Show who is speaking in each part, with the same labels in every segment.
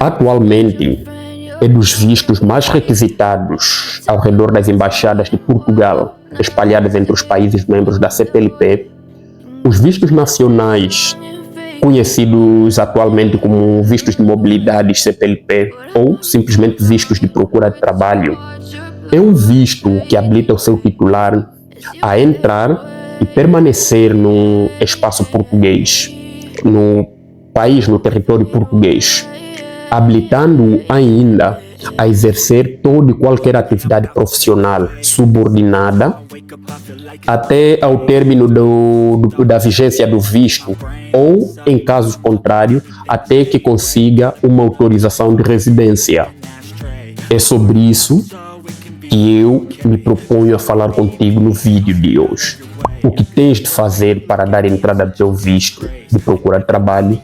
Speaker 1: Atualmente, é dos vistos mais requisitados ao redor das embaixadas de Portugal, espalhadas entre os países membros da CPLP. Os vistos nacionais, conhecidos atualmente como vistos de mobilidade CPLP ou simplesmente vistos de procura de trabalho, é um visto que habilita o seu titular a entrar e permanecer no espaço português, no país, no território português, habilitando-o ainda a exercer toda e qualquer atividade profissional subordinada até ao término da vigência do visto ou, em caso contrário, até que consiga uma autorização de residência. É sobre isso que eu me proponho a falar contigo no vídeo de hoje. O que tens de fazer para dar entrada ao teu visto de procura de trabalho,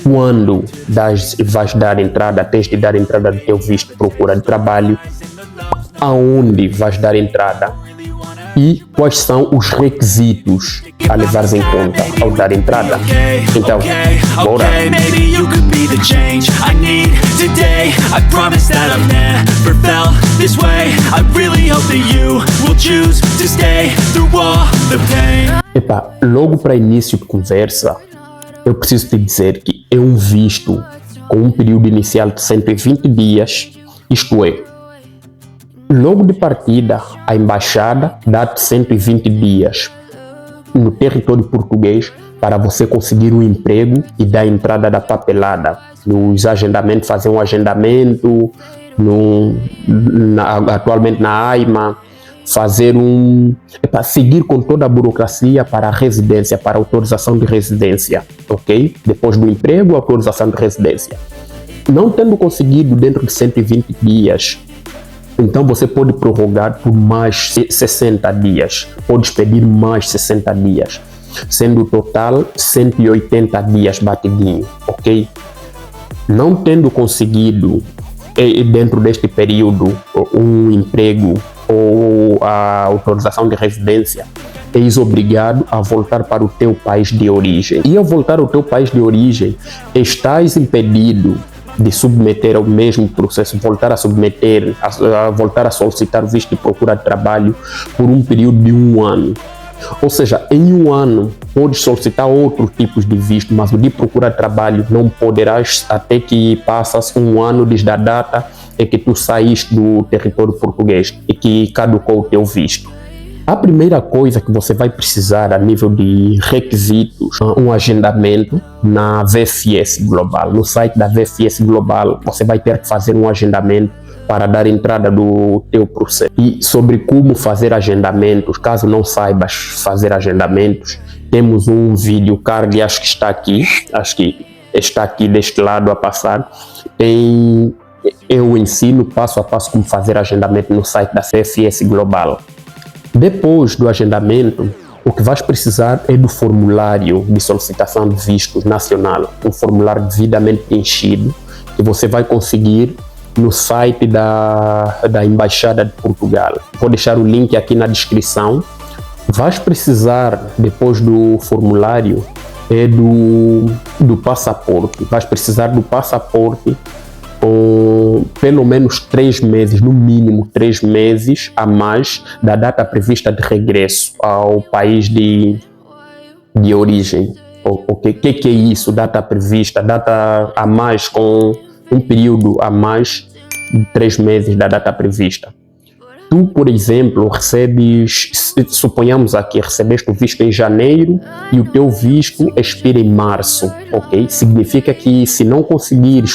Speaker 1: quando vais dar entrada, tens de dar entrada ao teu visto de procura de trabalho, aonde vais dar entrada e quais são os requisitos a levares em conta ao dar entrada. Então, bora! Epa, logo para início de conversa, eu preciso te dizer que é um visto com um período inicial de 120 dias, isto é, logo de partida, a embaixada dá-te 120 dias no território português para você conseguir um emprego e dar entrada da papelada. Nos agendamentos, fazer um agendamento, atualmente na AIMA, seguir com toda a burocracia para a residência, para a autorização de residência, ok? Depois do emprego, autorização de residência. Não tendo conseguido dentro de 120 dias, então você pode prorrogar por mais 60 dias, pode pedir mais 60 dias, sendo o total 180 dias batidinho, ok? Não tendo conseguido dentro deste período um emprego ou a autorização de residência, és obrigado a voltar para o teu país de origem. E ao voltar ao teu país de origem, estás impedido de submeter ao mesmo processo, voltar a solicitar o visto de procura de trabalho por um período de 1 ano. Ou seja, em 1 ano, podes solicitar outros tipos de visto, mas o de procura de trabalho não poderás até que passas 1 ano desde a data em que tu saíste do território português e que caducou o teu visto. A primeira coisa que você vai precisar a nível de requisitos, um agendamento na VFS Global. No site da VFS Global, você vai ter que fazer um agendamento para dar entrada do teu processo. E sobre como fazer agendamentos, caso não saibas fazer agendamentos, temos um vídeo card, acho que está aqui deste lado a passar. Eu ensino passo a passo como fazer agendamento no site da VFS Global. Depois do agendamento, o que vais precisar é do formulário de solicitação de visto nacional, um formulário devidamente preenchido, que você vai conseguir no site da Embaixada de Portugal. Vou deixar o link aqui na descrição. Vais precisar, depois do formulário, do passaporte. Vais precisar do passaporte com pelo menos 3 meses, no mínimo 3 meses a mais da data prevista de regresso ao país de origem. O que é isso? Data prevista, data a mais, com um período a mais de 3 meses da data prevista. Tu, por exemplo, suponhamos aqui, recebeste o visto em janeiro e o teu visto expira em março, ok? Significa que se não conseguires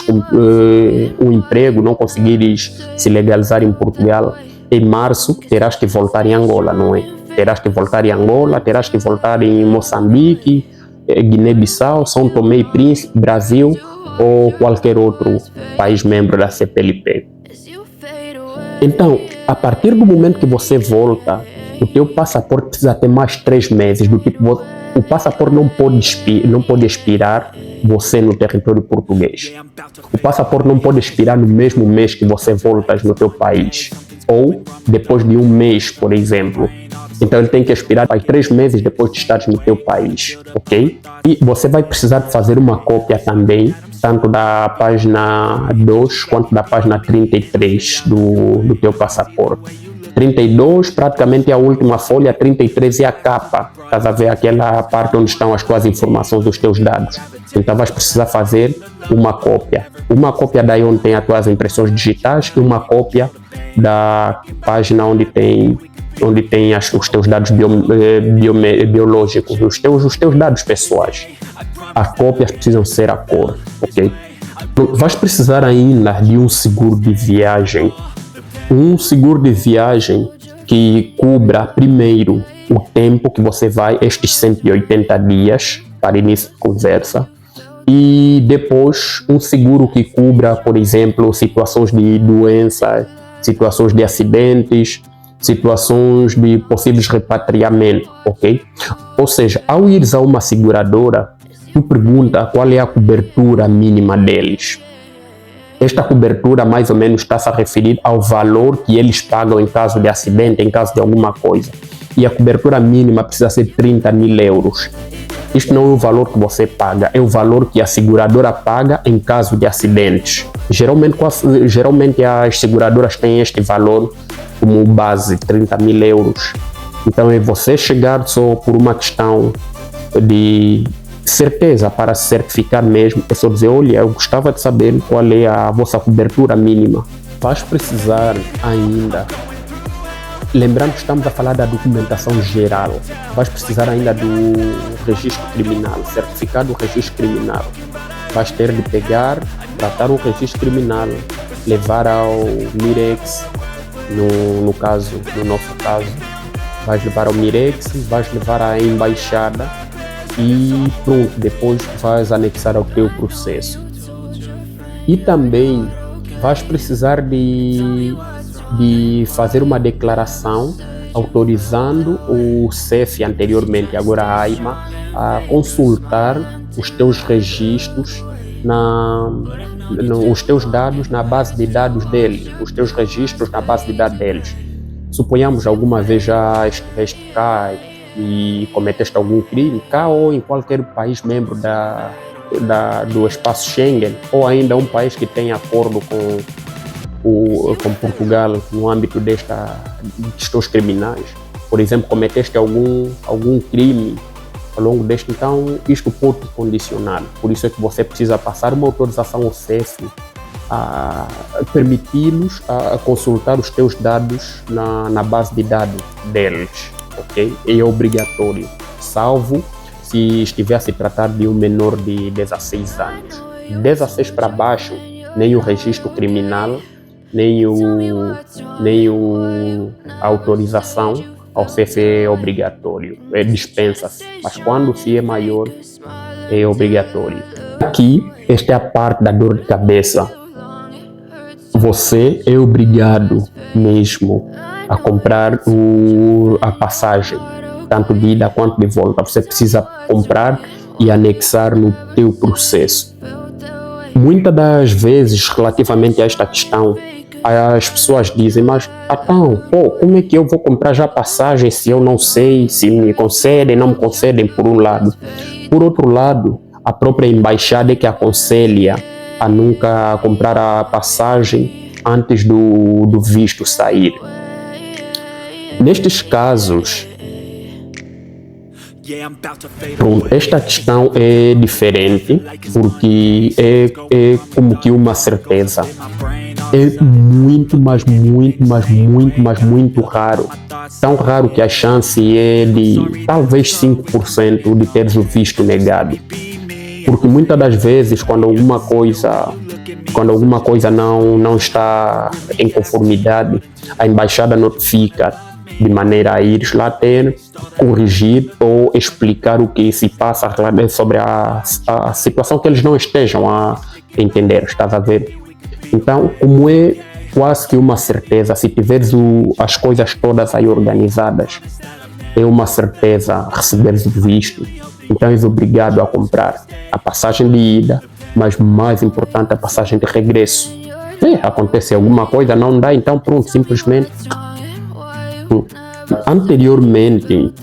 Speaker 1: um emprego, não conseguires se legalizar em Portugal, em março terás que voltar em Angola, não é? Terás que voltar em Angola, terás que voltar em Moçambique, Guiné-Bissau, São Tomé e Príncipe, Brasil ou qualquer outro país membro da CPLP. Então, a partir do momento que você volta, o teu passaporte precisa ter mais 3 meses, do tipo, o passaporte não pode expirar você no território português. O passaporte não pode expirar no mesmo mês que você voltas no teu país, ou depois de 1 mês, por exemplo. Então ele tem que expirar para 3 meses depois de estar no teu país, ok? E você vai precisar de fazer uma cópia também tanto da página 2 quanto da página 33 do teu passaporte. 32 praticamente é a última folha, 33 é a capa. Estás a ver aquela parte onde estão as tuas informações, os teus dados. Então vais precisar fazer uma cópia. Uma cópia daí onde tem as tuas impressões digitais e uma cópia da página onde tem os teus dados biológicos, os teus dados pessoais. As cópias precisam ser a cor, ok? Vais precisar ainda de um seguro de viagem. Um seguro de viagem que cubra primeiro o tempo que você vai, estes 180 dias, para início de conversa, e depois um seguro que cubra, por exemplo, situações de doença, situações de acidentes, situações de possíveis repatriamento, ok? Ou seja, ao ires a uma seguradora, tu pergunta qual é a cobertura mínima deles. Esta cobertura mais ou menos está a referir ao valor que eles pagam em caso de acidente, em caso de alguma coisa. E a cobertura mínima precisa ser 30 mil euros. Isto não é o valor que você paga, é o valor que a seguradora paga em caso de acidentes. Geralmente as seguradoras têm este valor como base, 30 mil euros. Então é você chegar só por uma questão de certeza, para se certificar mesmo, é só dizer, olha, eu gostava de saber qual é a vossa cobertura mínima. Vais precisar ainda, lembrando que estamos a falar da documentação geral, vais precisar ainda do registro criminal, certificado do registro criminal. Vais ter de pegar, tratar o registro criminal, levar ao Mirex, no nosso caso, vais levar ao Mirex, vais levar à embaixada, e pronto, depois vais anexar ao teu processo. E também vais precisar de fazer uma declaração autorizando o CEF anteriormente, agora a AIMA, a consultar os teus registros, os teus dados na base de dados deles, os teus registros na base de dados deles. Suponhamos alguma vez já estiveste cá e cometeste algum crime cá ou em qualquer país membro do espaço Schengen, ou ainda um país que tem acordo com Portugal no âmbito destes teus criminais. Por exemplo, cometeste algum crime ao longo deste, então isto pode te condicionar. Por isso é que você precisa passar uma autorização ao CEF a permiti-los a consultar os teus dados na base de dados deles. Okay? É obrigatório, salvo se estiver a se tratar de um menor de 16 anos. 16 para baixo, nem o registro criminal, nem a autorização ao CEF é obrigatório, dispensa-se. Mas quando se é maior, é obrigatório. Aqui, esta é a parte da dor de cabeça. Você é obrigado mesmo a comprar a passagem, tanto de ida quanto de volta. Você precisa comprar e anexar no teu processo. Muitas das vezes, relativamente a esta questão, as pessoas dizem, mas então, como é que eu vou comprar já passagem se eu não sei se me concedem, não me concedem, por um lado. Por outro lado, a própria embaixada é que aconselha a nunca comprar a passagem antes do visto sair. Nestes casos, esta questão é diferente, porque é como que uma certeza. É muito raro. Tão raro que a chance é de talvez 5% de teres o visto negado. Porque muitas das vezes, quando alguma coisa não está em conformidade, a embaixada notifica de maneira a ires lá ter, corrigir ou explicar o que se passa sobre a situação que eles não estejam a entender, estás a ver? Então, como é quase que uma certeza, se tiveres as coisas todas aí organizadas, é uma certeza receberes o visto, então és obrigado a comprar a passagem de ida, mas mais importante, a passagem de regresso. Acontece alguma coisa, não dá, então pronto, simplesmente. Anteriormente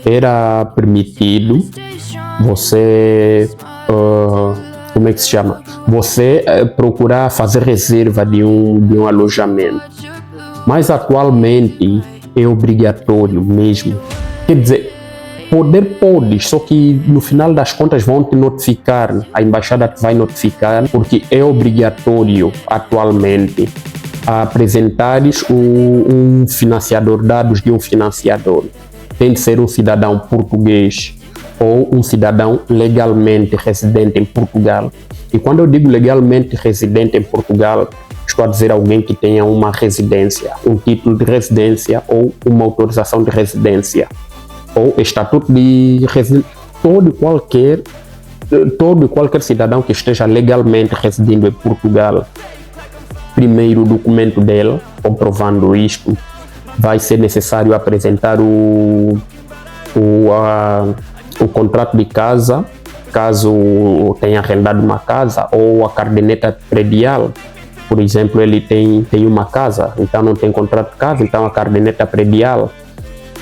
Speaker 1: era permitido você como é que se chama? Você procurar fazer reserva de um alojamento. Mas atualmente é obrigatório mesmo. Quer dizer, poder podes, só que no final das contas vão te notificar, a embaixada te vai notificar, porque é obrigatório atualmente apresentares um financiador, dados de um financiador. Tem de ser um cidadão português ou um cidadão legalmente residente em Portugal. E quando eu digo legalmente residente em Portugal, estou a dizer alguém que tenha uma residência, um título de residência ou uma autorização de residência, ou estatuto de residente, todo e qualquer cidadão que esteja legalmente residindo em Portugal. Primeiro documento dele, comprovando isto, vai ser necessário apresentar o contrato de casa, caso tenha arrendado uma casa, ou a caderneta predial. Por exemplo, ele tem uma casa, então não tem contrato de casa, então a caderneta predial.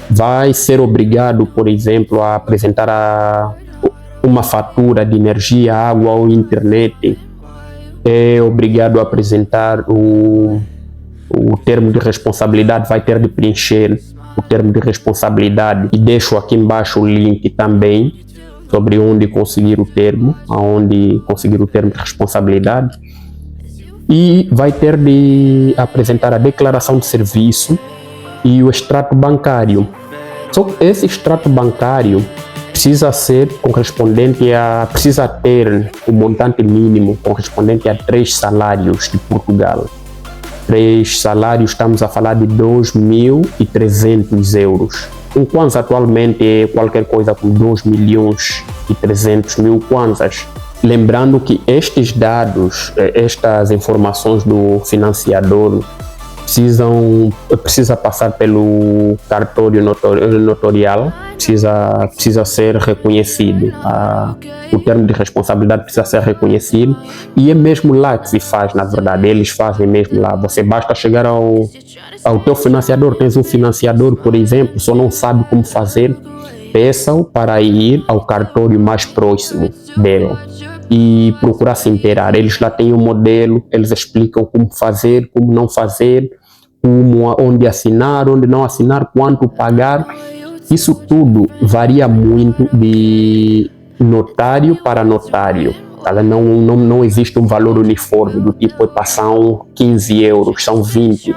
Speaker 1: Vai ser obrigado, por exemplo, a apresentar uma fatura de energia, água ou internet. É obrigado a apresentar o termo de responsabilidade, vai ter de preencher o termo de responsabilidade, e deixo aqui embaixo o link também sobre onde conseguir o termo, aonde conseguir o termo de responsabilidade, e vai ter de apresentar a declaração de serviço e o extrato bancário. Só que esse extrato bancário precisa ser correspondente precisa ter o montante mínimo correspondente a 3 salários de Portugal. 3 salários, estamos a falar de 2.300 euros. Um kwanza atualmente é qualquer coisa com 2.300.000 kwanzas. Lembrando que estes dados, estas informações do financiador precisa passar pelo cartório notarial, precisa ser reconhecido. O termo de responsabilidade precisa ser reconhecido, e é mesmo lá que se faz, na verdade, eles fazem mesmo lá. Você basta chegar ao teu financiador, tens um financiador, por exemplo, só não sabe como fazer, peça-o para ir ao cartório mais próximo dele e procurar se inteirar. Eles lá têm um modelo, eles explicam como fazer, como não fazer, onde assinar, onde não assinar, quanto pagar. Isso tudo varia muito de notário para notário. Não existe um valor uniforme, do tipo, são 15 euros, são 20.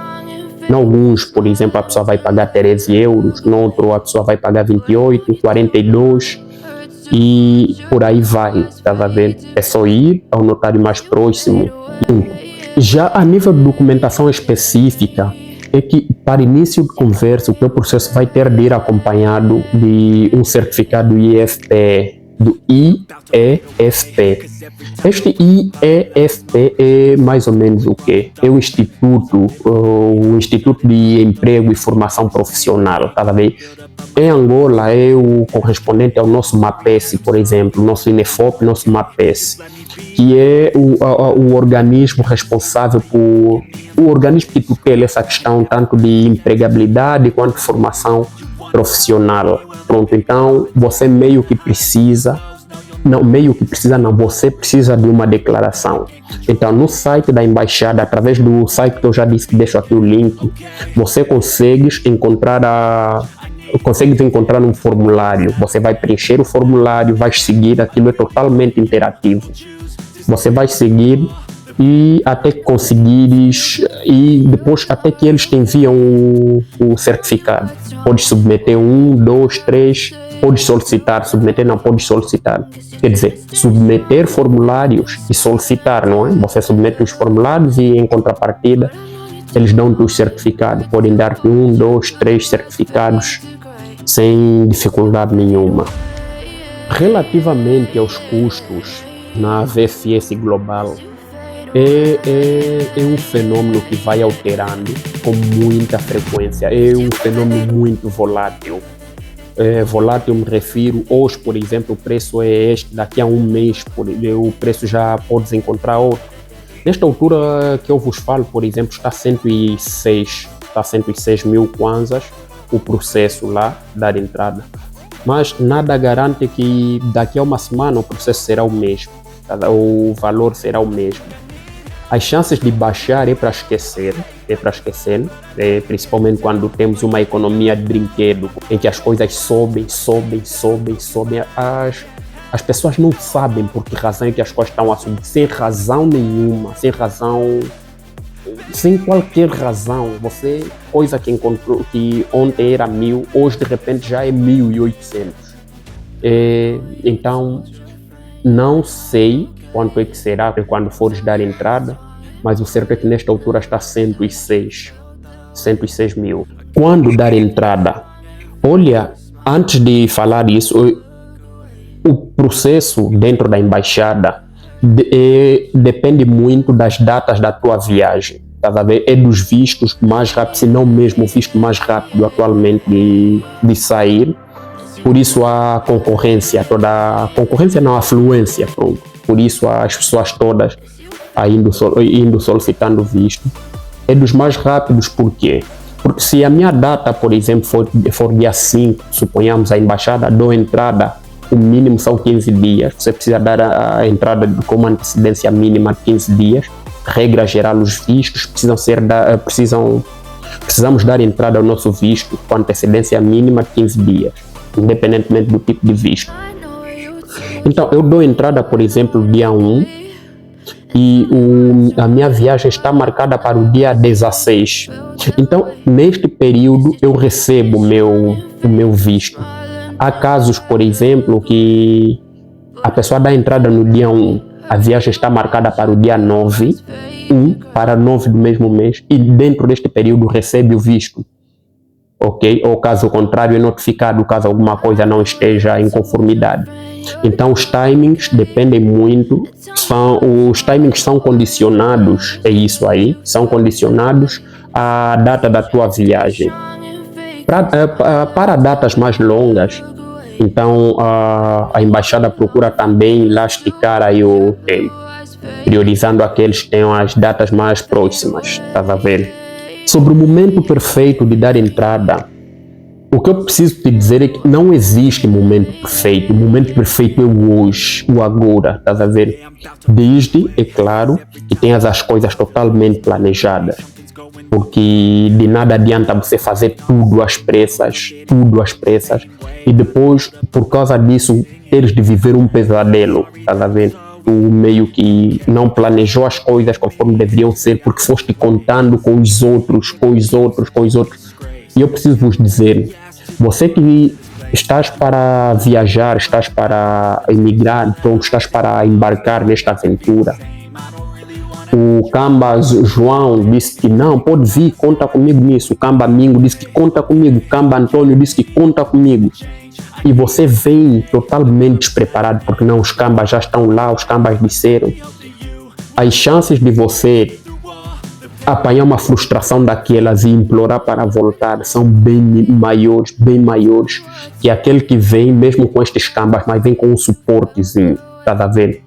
Speaker 1: Em alguns, por exemplo, a pessoa vai pagar 13 euros, no outro a pessoa vai pagar 28, 42, e por aí vai, estava a ver? É só ir ao notário mais próximo. Já a nível de documentação específica, é que para início de conversa o teu processo vai ter de ir acompanhado de um certificado IFP, do IEFP. Este IEFP é mais ou menos o quê? É o Instituto de Emprego e Formação Profissional, tá vendo? Em Angola é o correspondente ao nosso MAPES, por exemplo, nosso INEFOP, nosso MAPES, que é o organismo responsável o organismo que tutela essa questão tanto de empregabilidade quanto formação profissional. Pronto, então você você precisa de uma declaração. Então no site da embaixada, através do site que eu já disse, que deixo aqui o link, você consegues encontrar um formulário. Você vai preencher o formulário, vai seguir, aquilo é totalmente interativo. Você vai seguir e até que conseguires, e depois até que eles te enviam o certificado. Podes submeter 1, 2, 3, podes solicitar, submeter não, podes solicitar. Quer dizer, submeter formulários e solicitar, não é? Você submete os formulários e em contrapartida eles dão-te os certificados. Podem dar-te 1, 2, 3 certificados sem dificuldade nenhuma. Relativamente aos custos na VFS Global, é um fenômeno que vai alterando com muita frequência. É um fenômeno muito volátil. Volátil, me refiro, hoje, por exemplo, o preço é este, daqui a um mês o preço já podes encontrar outro. Nesta altura que eu vos falo, por exemplo, está 106 mil kwanzas o processo lá, dar entrada. Mas nada garante que daqui a uma semana o processo será o mesmo. o valor será o mesmo. As chances de baixar é para esquecer, principalmente quando temos uma economia de brinquedo, em que as coisas sobem. As pessoas não sabem por que razão é que as coisas estão a subir, sem razão nenhuma, sem qualquer razão. Coisa que encontrou, que ontem era 1.000, hoje de repente já é 1.800. Então, não sei quanto é que será quando fores dar entrada, mas o certo é que nesta altura está 106 mil. Quando dar entrada? Olha, antes de falar isso, o processo dentro da embaixada depende muito das datas da tua viagem. Tá a ver? É dos vistos mais rápidos, se não mesmo o visto mais rápido atualmente de sair. Por isso a concorrência, a afluência, pronto. Por isso as pessoas todas indo solicitando visto. É dos mais rápidos, por quê? Porque se a minha data, por exemplo, for dia 5, suponhamos a embaixada, dou entrada, o mínimo são 15 dias. Você precisa dar a entrada com uma antecedência mínima de 15 dias. Regra geral, os vistos precisamos dar entrada ao nosso visto com antecedência mínima de 15 dias. Independentemente do tipo de visto. Então, eu dou entrada, por exemplo, dia 1 e a minha viagem está marcada para o dia 16. Então, neste período, eu recebo o meu visto. Há casos, por exemplo, que a pessoa dá entrada no dia 1, a viagem está marcada para o dia 9, para 9 do mesmo mês, e dentro deste período recebe o visto. Ok? Ou caso contrário é notificado caso alguma coisa não esteja em conformidade. Então os timings dependem muito, os timings são condicionados, é isso aí, são condicionados à data da tua viagem. Para datas mais longas, então a embaixada procura também lá esticar aí o tempo, priorizando aqueles que tenham as datas mais próximas, estás a ver? Sobre o momento perfeito de dar entrada, o que eu preciso te dizer é que não existe momento perfeito. O momento perfeito é o hoje, o agora, estás a ver? Desde, é claro, que tenhas as coisas totalmente planejadas. Porque de nada adianta você fazer tudo às pressas, e depois, por causa disso, teres de viver um pesadelo, estás a ver? Tu meio que não planejou as coisas conforme deveriam ser, porque foste contando com os outros. E eu preciso vos dizer, você que estás para viajar, estás para emigrar, pronto, estás para embarcar nesta aventura, o Camba João disse que não, pode vir, conta comigo nisso. O Camba Mingo disse que conta comigo. O Camba Antônio disse que conta comigo. E você vem totalmente despreparado, porque não, os Cambas já estão lá, os Cambas disseram. As chances de você apanhar uma frustração daquelas e implorar para voltar são bem maiores que aquele que vem mesmo com estes Cambas, mas vem com um suportezinho, tá a ver?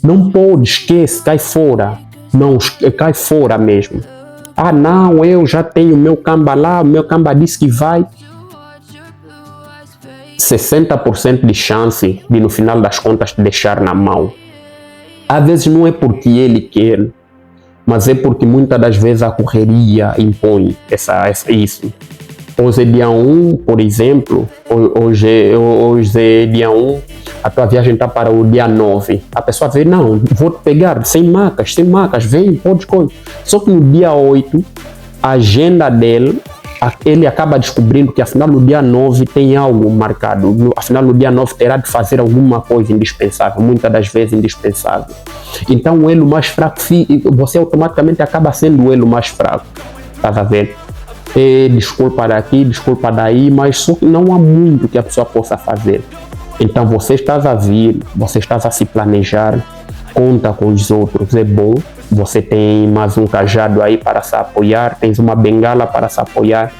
Speaker 1: Não pode, esquece, cai fora. Não, cai fora mesmo. Ah não, eu já tenho meu Camba lá, o meu Camba disse que vai. 60% de chance de no final das contas te deixar na mão. Às vezes não é porque ele quer, mas é porque muitas das vezes a correria impõe isso. Hoje é dia 1, por exemplo, hoje é dia 1, a tua viagem está para o dia 9. A pessoa vê, não, vou te pegar, sem macas, vem, pode coisa. Só que no dia 8, a agenda dele, ele acaba descobrindo que afinal no dia 9 tem algo marcado. Afinal no dia 9 terá de fazer alguma coisa indispensável, muitas das vezes indispensável. Então o elo mais fraco, você automaticamente acaba sendo o elo mais fraco. Estás a ver? Desculpa daqui, desculpa daí, mas só que não há muito que a pessoa possa fazer. Então você estás a vir, você estás a se planejar, conta com os outros, é bom. Você tem mais um cajado aí para se apoiar, tens uma bengala para se apoiar,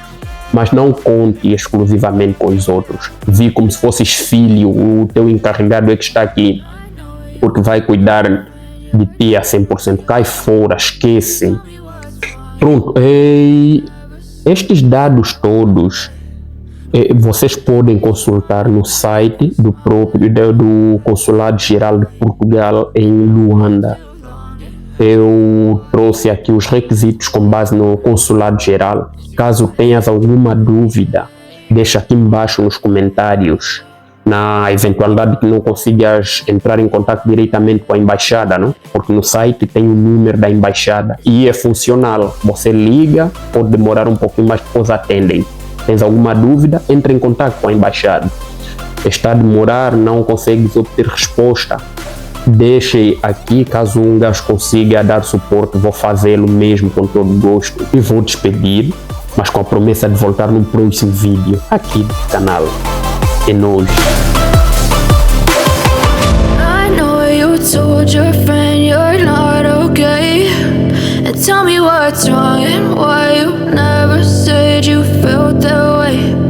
Speaker 1: mas não conte exclusivamente com os outros. Vi como se fosses filho, o teu encarregado é que está aqui, porque vai cuidar de ti a 100%. Cai fora, esquece. Pronto, estes dados todos Vocês podem consultar no site do Consulado Geral de Portugal em Luanda. Eu trouxe aqui os requisitos com base no Consulado Geral. Caso tenhas alguma dúvida, deixa aqui embaixo nos comentários. Na eventualidade que não consigas entrar em contato diretamente com a embaixada, não? Porque no site tem o número da embaixada e é funcional. Você liga, pode demorar um pouquinho, mas depois atendem. Tens alguma dúvida, entre em contato com a embaixada. Está a demorar, não consegues obter resposta, deixe aqui, caso um gajo consiga dar suporte, vou fazê-lo mesmo com todo gosto e vou despedir, mas com a promessa de voltar num próximo vídeo aqui do canal. É nóis.
Speaker 2: I know you told your friend you're not okay, and tell me what's wrong and why you never said you felt that way.